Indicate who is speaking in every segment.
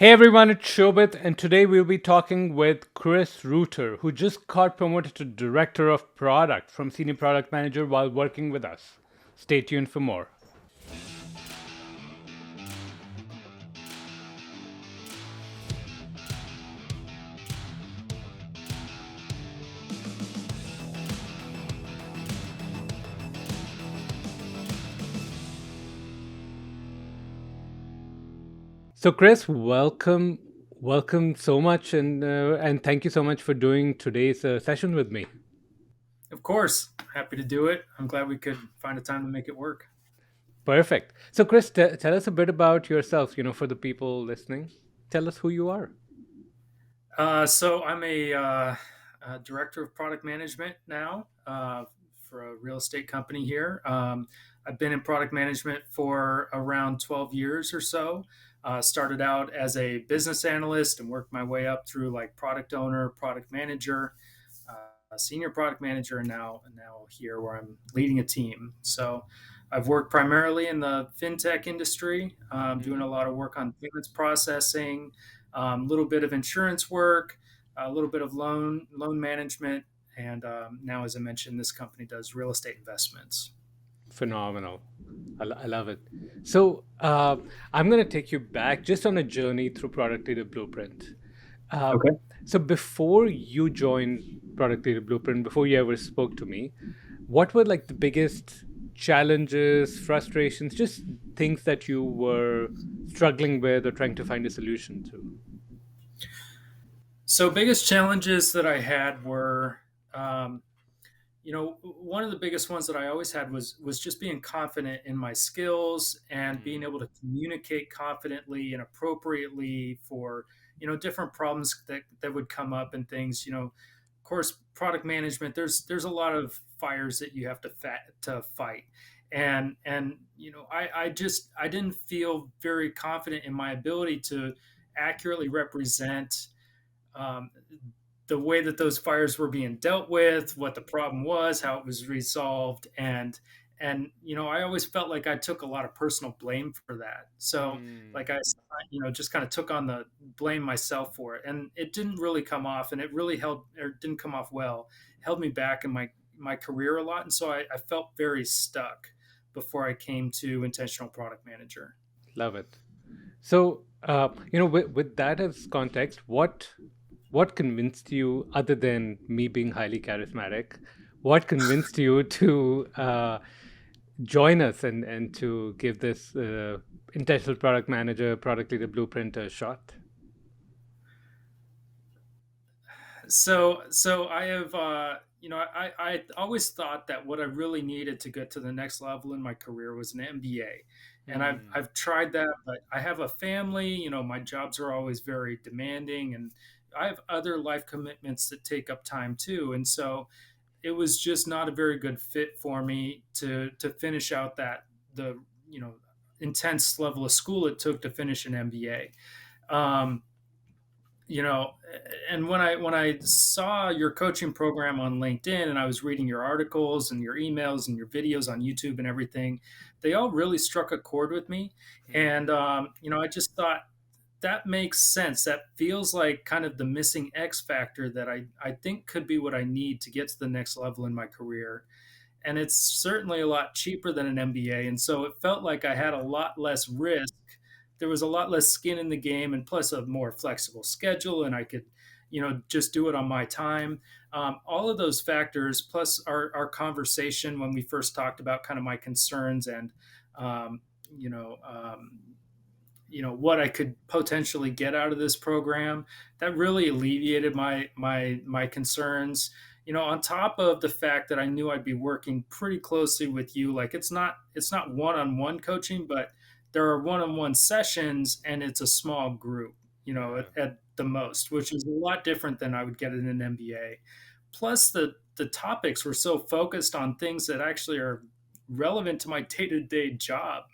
Speaker 1: Hey everyone, it's Shobit, and today we'll be talking with Chris Reuter, who just got promoted to Director of Product from Senior Product Manager while working with us. Stay tuned for more. So, Chris, welcome so much, and thank you so much for doing today's session with me.
Speaker 2: Of course, happy to do it. I'm glad we could find a time to make it work.
Speaker 1: Perfect. So, Chris, tell us a bit about yourself. For the people listening, tell us who you are.
Speaker 2: So I'm a director of product management now for a real estate company here. I've been in product management for around 12 years or so. Started out as a business analyst and worked my way up through like product owner, product manager, senior product manager, and now here where I'm leading a team. So I've worked primarily in the fintech industry, doing
Speaker 1: Hmm.
Speaker 2: a lot of work on payments processing, a little bit of insurance work, a little bit of loan management, and now, as I mentioned, this company does real estate investments.
Speaker 1: Phenomenal. I love it. So, I'm going to take you back just on a journey through Product Data Blueprint. Uh,
Speaker 2: Okay.
Speaker 1: so, before you joined Product Data Blueprint, before you ever spoke to me, what were like the biggest challenges, frustrations, just things that you were struggling with or trying to find a solution to?
Speaker 2: So, biggest challenges that I had were, one of the biggest ones that I always had was just being confident in my skills and being able to communicate confidently and appropriately for different problems that would come up and things. Of course, product management. There's a lot of fires that you have to fight, and I didn't feel very confident in my ability to accurately represent um, the way that those fires were being dealt with, what the problem was, how it was resolved, and I always felt like I took a lot of personal blame for that. So
Speaker 1: Hmm.
Speaker 2: like I just kind of took on the blame myself for it, and it didn't really come off, and it really held or didn't come off well, held me back in my career a lot, and so I felt very stuck before I came to intentional product manager.
Speaker 1: Love it. So, with that as context, what convinced you, other than me being highly charismatic, what convinced you to join us and to give this intentional product manager, product leader blueprint a shot?
Speaker 2: So I have I always thought that what I really needed to get to the next level in my career was an MBA, and
Speaker 1: Hmm.
Speaker 2: I've tried that, but I have a family. My jobs are always very demanding, and I have other life commitments that take up time too, and so it was just not a very good fit for me to finish out the you know intense level of school it took to finish an MBA. Um, you know and when I saw your coaching program on LinkedIn, and I was reading your articles and your emails and your videos on YouTube and everything, they all really struck a chord with me.
Speaker 1: Hmm.
Speaker 2: And I just thought that makes sense. That feels like kind of the missing X factor that I think could be what I need to get to the next level in my career. And it's certainly a lot cheaper than an MBA. And so it felt like I had a lot less risk. There was a lot less skin in the game, and plus a more flexible schedule, and I could, just do it on my time. All of those factors, plus our conversation when we first talked about kind of my concerns and, um, you know, um, what I could potentially get out of this program, that really alleviated my concerns. On top of the fact that I knew I'd be working pretty closely with you, like it's not one-on-one coaching, but there are one-on-one sessions, and it's a small group,
Speaker 1: Yeah.
Speaker 2: at the most, which is a lot different than I would get in an MBA. Plus, the topics were so focused on things that actually are relevant to my day-to-day job.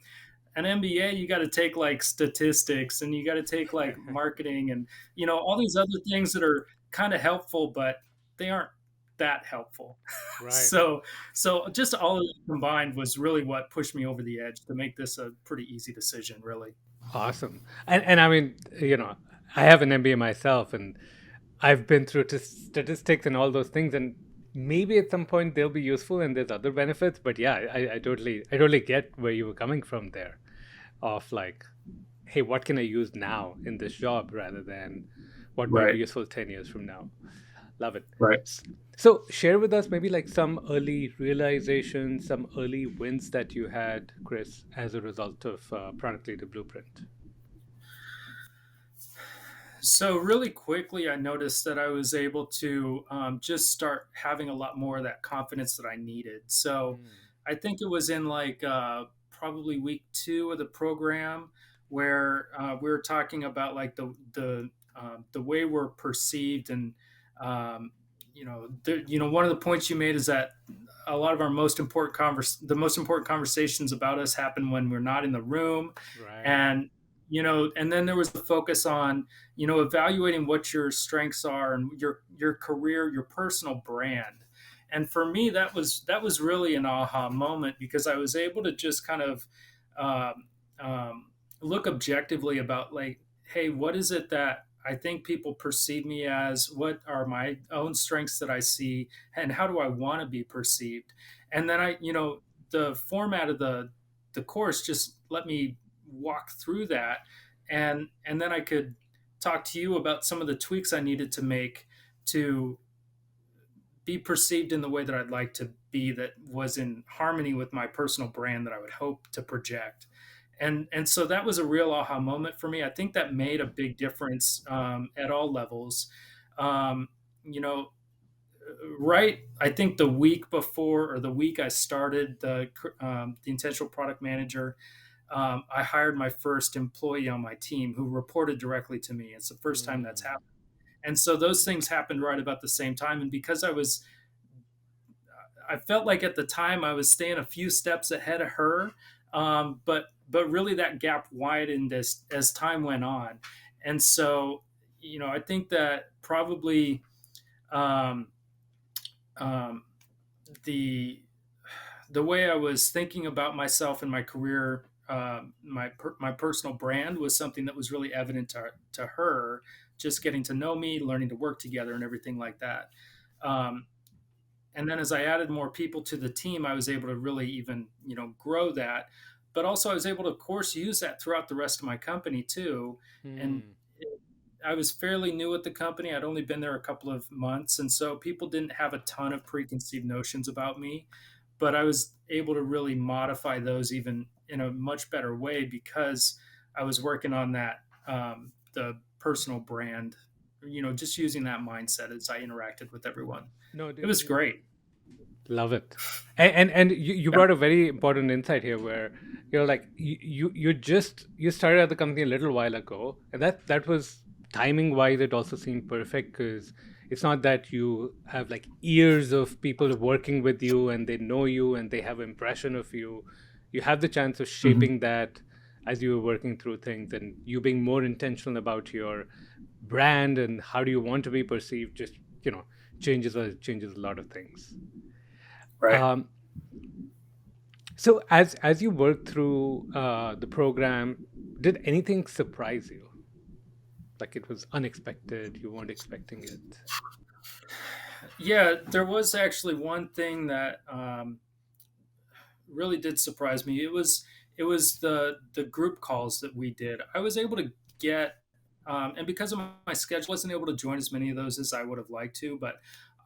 Speaker 2: An MBA, you got to take like statistics, and you got to take like marketing, and all these other things that are kind of helpful, but they aren't that helpful.
Speaker 1: Right.
Speaker 2: So just all of it combined was really what pushed me over the edge to make this a pretty easy decision, really.
Speaker 1: Awesome. And I mean, I have an MBA myself, and I've been through statistics and all those things, and maybe at some point they'll be useful and there's other benefits. But yeah, I totally get where you were coming from there, of like, hey, what can I use now in this job rather than what might be
Speaker 2: Right.
Speaker 1: useful 10 years from now. Love it.
Speaker 2: Right.
Speaker 1: S- So share with us maybe like some early realizations, some early wins that you had, Chris, as a result of Product Leader Blueprint.
Speaker 2: So really quickly, I noticed that I was able to just start having a lot more of that confidence that I needed. So
Speaker 1: Mm,
Speaker 2: I think it was in like probably week 2 of the program where we were talking about like the way we're perceived, and um, one of the points you made is that a lot of our the most important conversations about us happen when we're not in the room,
Speaker 1: right.
Speaker 2: and and then there was the focus on evaluating what your strengths are and your career, your personal brand. And for me, that was really an aha moment, because I was able to just kind of um, look objectively about, like, hey, what is it that I think people perceive me as? What are my own strengths that I see, and how do I want to be perceived? And then the format of the course just let me walk through that, and then I could talk to you about some of the tweaks I needed to make to be perceived in the way that I'd like to be, that was in harmony with my personal brand that I would hope to project. And so that was a real aha moment for me. I think that made a big difference at all levels. Um, you know, right. I think the week before, or the week I started the intentional product manager, I hired my first employee on my team who reported directly to me. It's the first time that's
Speaker 1: Mm,
Speaker 2: happened. And so those things happened right about the same time. And because I felt like at the time I was staying a few steps ahead of her, but really that gap widened as time went on. And so, I think that probably um, um, the the way I was thinking about myself and my career, my personal brand, was something that was really evident to her, just getting to know me, learning to work together, and everything like that. Um, and then as I added more people to the team, I was able to really even grow that. But also, I was able to, of course, use that throughout the rest of my company too. And
Speaker 1: mm.
Speaker 2: I was fairly new at the company. I'd only been there a couple of months, and so people didn't have a ton of preconceived notions about me. But I was able to really modify those even in a much better way, because I was working on that, the personal brand, just using that mindset as I interacted with everyone.
Speaker 1: No,
Speaker 2: It was great.
Speaker 1: love it. And you
Speaker 2: Yeah.
Speaker 1: brought a very important insight here where like you started at the company a little while ago, and that was timing wise it also seemed perfect because it's not that you have like years of people working with you and they know you and they have impression of you. You have the chance of
Speaker 2: Mhm.
Speaker 1: shaping that as you were working through things, and you being more intentional about your brand and how do you want to be perceived, just you know changes a lot of things.
Speaker 2: Right.
Speaker 1: um, so as you worked through the program, did anything surprise you? Like it was unexpected, you weren't expecting it.
Speaker 2: Yeah, there was actually one thing that really did surprise me. It was the group calls that we did. I was able to get, and because of my schedule, I wasn't able to join as many of those as I would have liked to, but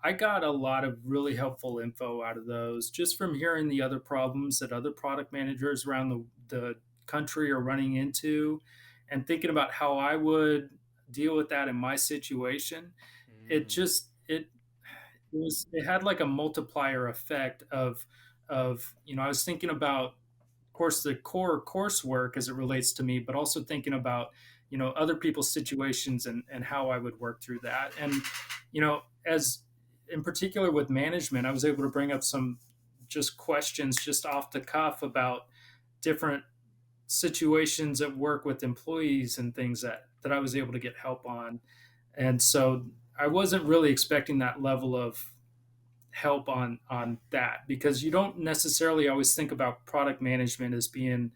Speaker 2: I got a lot of really helpful info out of those, just from hearing the other problems that other product managers around the country are running into, and thinking about how I would deal with that in my situation. It
Speaker 1: Mm,
Speaker 2: just it had like a multiplier effect of I was thinking about, of course, the core coursework as it relates to me, but also thinking about other people's situations, and how I would work through that. And as in particular with management, I was able to bring up some just questions just off the cuff about different situations at work with employees and things that I was able to get help on. And so I wasn't really expecting that level of help on that, because you don't necessarily always think about product management as being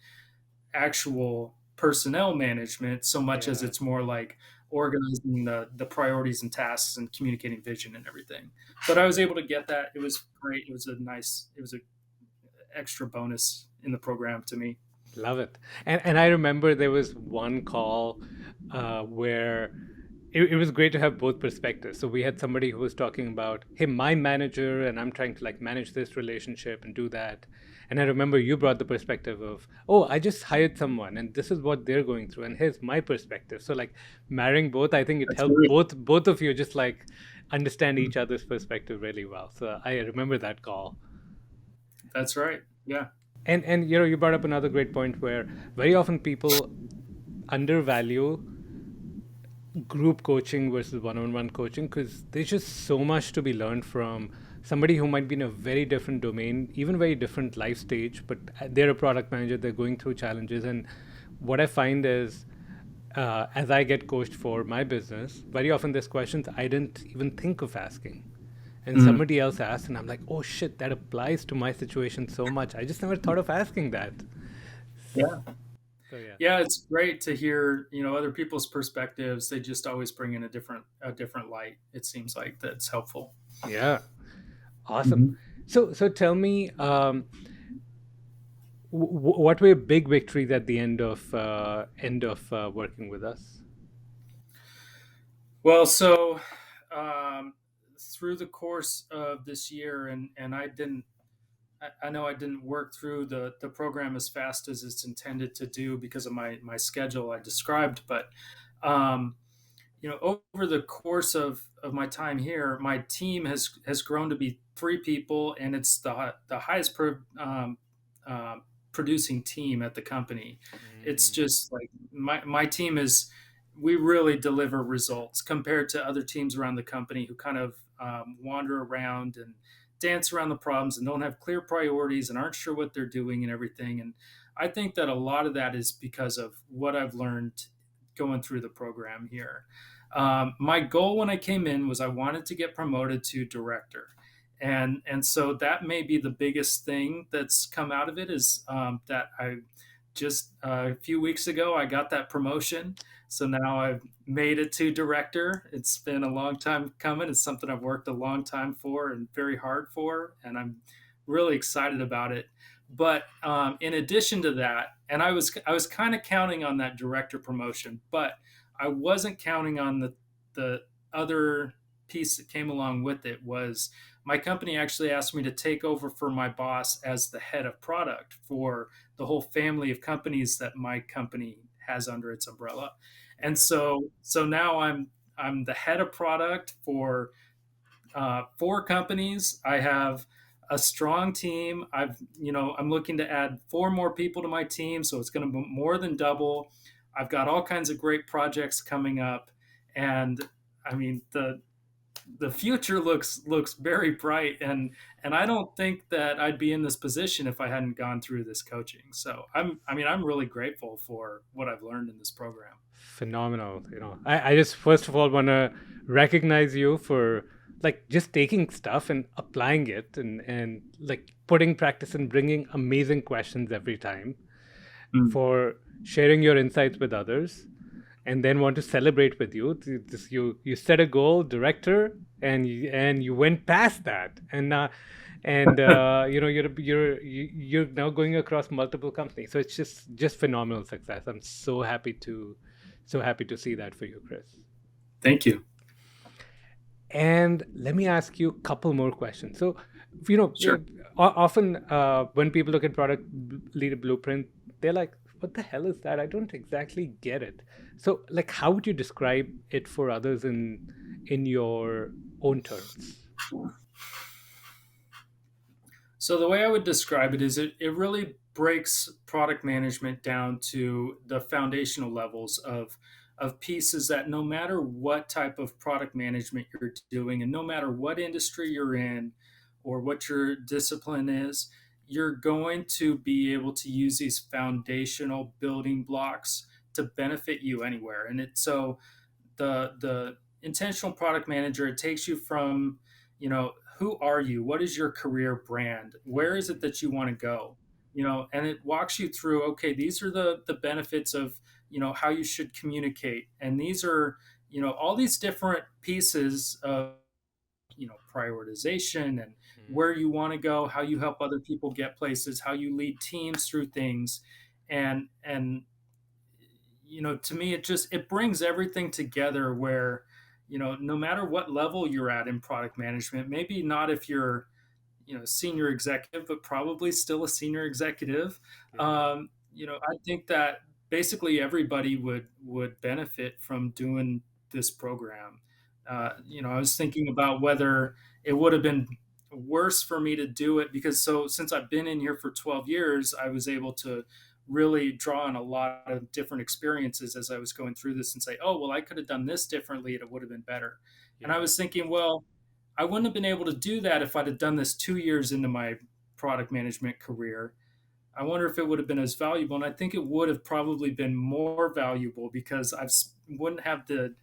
Speaker 2: actual. personnel management so much as
Speaker 1: Yeah,
Speaker 2: it's more like organizing the priorities and tasks and communicating vision and everything. But I was able to get that. It was great. It was a extra bonus in the program to me.
Speaker 1: love it. And I remember there was one call where it was great to have both perspectives. So we had somebody who was talking about, hey, my manager, and I'm trying to like manage this relationship and do that. And I remember you brought the perspective of, oh, I just hired someone and this is what they're going through. And here's my perspective. So like marrying both, I think it
Speaker 2: That's
Speaker 1: helped
Speaker 2: great.
Speaker 1: both of you just like understand each other's perspective really well. So I remember that call.
Speaker 2: That's right. Yeah.
Speaker 1: And you know, you brought up another great point where very often people undervalue group coaching versus one-on-one coaching because there's just so much to be learned from somebody who might be in a very different domain, even very different life stage, but they're a product manager, they're going through challenges. And what I find is, as I get coached for my business, very often there's questions I didn't even think of asking. And
Speaker 2: Mm.
Speaker 1: somebody else asks, and I'm like, oh shit, that applies to my situation so much. I just never thought of asking that.
Speaker 2: Yeah.
Speaker 1: So, yeah.
Speaker 2: Yeah, it's great to hear, other people's perspectives. They just always bring in a different light. It seems like that's helpful.
Speaker 1: Yeah. Awesome.
Speaker 2: Mhm.
Speaker 1: So tell me, what were big victories at the end of working with us?
Speaker 2: Well, so um, through the course of this year, and I know I didn't work through the program as fast as it's intended to do because of my schedule I described, but um, over the course of my time here, my team has grown to be three people, and it's the highest uh, producing team at the company. It's
Speaker 1: Mm,
Speaker 2: just like my team is. We really deliver results compared to other teams around the company who kind of wander around and dance around the problems and don't have clear priorities and aren't sure what they're doing and everything. And I think that a lot of that is because of what I've learned going through the program here. My goal when I came in was I wanted to get promoted to director, and so that may be the biggest thing that's come out of it is that I just a few weeks ago I got that promotion. So now I've made it to director. It's been a long time coming. It's something I've worked a long time for and very hard for, and I'm really excited about it. But in addition to that, and I was kind of counting on that director promotion, but I wasn't counting on the other piece that came along with it was my company actually asked me to take over for my boss as the head of product for the whole family of companies that my company has under its umbrella. And
Speaker 1: yeah.
Speaker 2: so now I'm the head of product for four companies. I have a strong team. I'm looking to add four more people to my team, so it's going to be more than double. I've got all kinds of great projects coming up, and I mean the future looks very bright, and I don't think that I'd be in this position if I hadn't gone through this coaching. So I'm really grateful for what I've learned in this program.
Speaker 1: Phenomenal. You know, I just first of all want to recognize you for like just taking stuff and applying it and like putting practice and bringing amazing questions every time,
Speaker 2: Mm.
Speaker 1: for sharing your insights with others, and then want to celebrate with you. You set a goal, director, and you went past that, and you know you're now going across multiple companies. So it's just phenomenal success. I'm so happy to see that for you, Chris.
Speaker 2: Thank you.
Speaker 1: And let me ask you a couple more questions. So,
Speaker 2: Sure.
Speaker 1: often when people look at product leader blueprint, they're like, "What the hell is that? I don't exactly get it." So, like, how would you describe it for others in your own terms?
Speaker 2: So the way I would describe it is it really breaks product management down to the foundational levels of pieces that no matter what type of product management you're doing and no matter what industry you're in or what your discipline is, you're going to be able to use these foundational building blocks to benefit you anywhere. And it so the intentional product manager, it takes you from, who are you, what is your career brand, where is it
Speaker 1: Mm,
Speaker 2: that you want to go, and it walks you through, okay, these are the benefits of, how you should communicate. And these are, all these different pieces of, prioritization and
Speaker 1: Mhm.
Speaker 2: where you want to go, how you help other people get places, how you lead teams through things. And to me, it brings everything together where, no matter what level you're at in product management, maybe not if you're, senior executive, but probably still a senior executive.
Speaker 1: Yeah.
Speaker 2: I think that basically everybody would benefit from doing this program. I was thinking about whether it would have been worse for me to do it, because since I've been in here for 12 years, I was able to really draw on a lot of different experiences as I was going through this and say, oh, well, I could have done this differently and it would have been better. And I
Speaker 1: Yeah.
Speaker 2: was thinking, well, I wouldn't have been able to do that if I'd have done this 2 years into my product management career. I wonder if it would have been as valuable. And I think it would have probably been more valuable, because wouldn't have the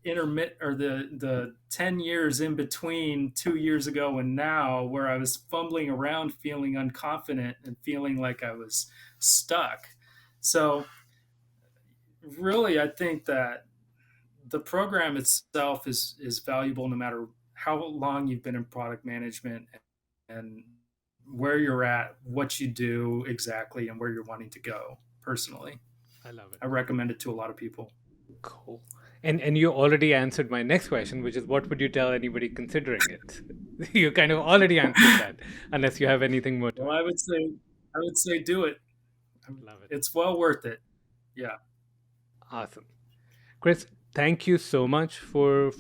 Speaker 2: intermit or the 10 years in between 2 years ago and now, where I was fumbling around, feeling unconfident and feeling like I was stuck. So really, I think that the program itself is valuable no matter how long you've been in product management, and where you're at, what you do exactly, and where you're wanting to go. Personally,
Speaker 1: I love
Speaker 2: I
Speaker 1: it.
Speaker 2: recommend it to a lot of people.
Speaker 1: Cool. And you already answered my next question, which is what would you tell anybody considering it? You kind of already answered that, unless you have anything more to
Speaker 2: Well,
Speaker 1: add.
Speaker 2: I would say do it.
Speaker 1: Love it.
Speaker 2: It's well worth it. Yeah,
Speaker 1: Awesome. Chris, thank you so much for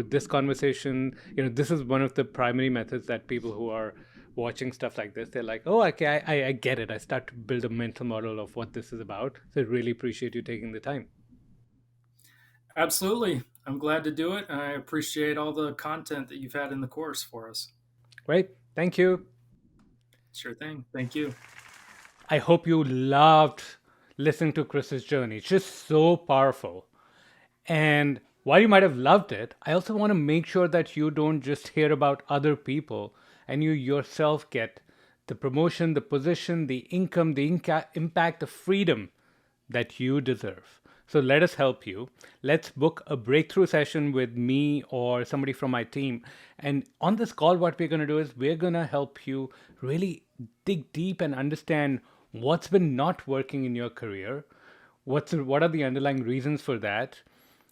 Speaker 1: this conversation. This is one of the primary methods that people who are watching stuff like this, they're like, oh, okay, I get it. I start to build a mental model of what this is about. So I really appreciate you taking the time.
Speaker 2: absolutely. I'm glad to do it, and I appreciate all the content that you've had in the course for us.
Speaker 1: Great. Thank you.
Speaker 2: Sure thing. Thank you.
Speaker 1: I hope you loved listening to Chris's journey. It's just so powerful. And while you might have loved it, I also want to make sure that you don't just hear about other people and you yourself get the promotion, the position, the income, the impact, the freedom that you deserve. So let us help you. Let's book a breakthrough session with me or somebody from my team. And on this call, what we're going to do is we're going to help you really dig deep and understand what's been not working in your career, what are the underlying reasons for that,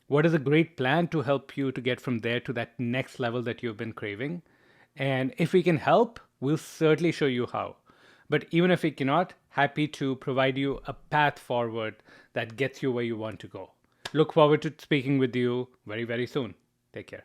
Speaker 1: what is a great plan to help you to get from there to that next level that you've been craving? And if we can help, we'll certainly show you how. But even if we cannot, happy to provide you a path forward that gets you where you want to go. Look forward to speaking with you very, very soon. Take care.